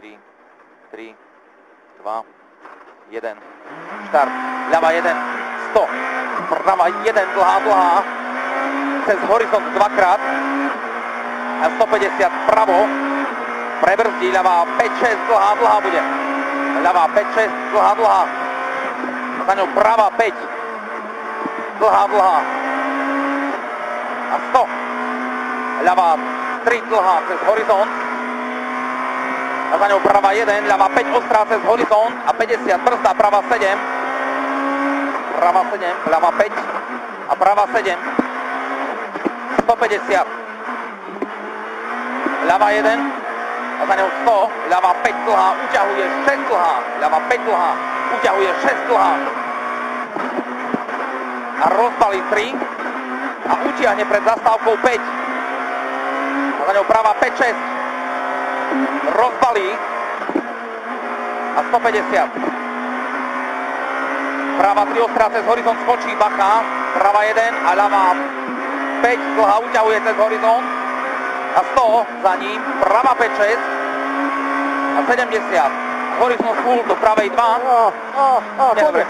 4, 3, 2, 1. Štart. Ľava 1, 100. Prava 1, dlhá. Cez horizont dvakrát. A 150 pravo. Prebrzdí ľava 5, 6, dlhá bude. Ľava 5, 6, dlhá. Za ňou prava 5. Dlhá. A 100. Ľava 3, dlhá cez horizont. A za ňou prava 1, ľava 5, ostrá cez horizont. A 50, brzda, prava 7. Prava 7, ľava 5. A prava 7. 150. Ľava 1. A za ňou 100, ľava 5 dlhá, uťahuje 6 dlhá, ľava 5 dlhá, uťahuje 6 dlhá. A rozbalí 3 a utiahne pred zastávkou 5. A za ňou prava 5, 6. Rozbalí a 150. Prava 3 ostrá cez horizont skočí, bacha, prava 1 a ľava 5 dlhá uťahuje cez horizont. A 100 za ním, prava 5, 6 a 70. Horizont full do pravej 2. Nedobre.